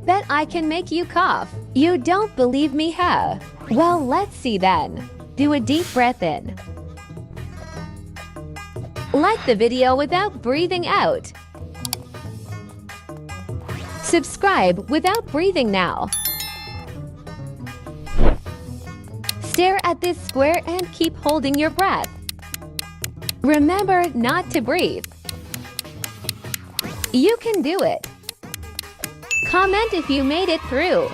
bet I can make you cough. You don't believe me, huh? Well, let's see then. Do a deep breath in. Like the video without breathing out. Subscribe without breathing now. Stare at this square and keep holding your breath. Remember not to breathe. You can do it. Comment if you made it through.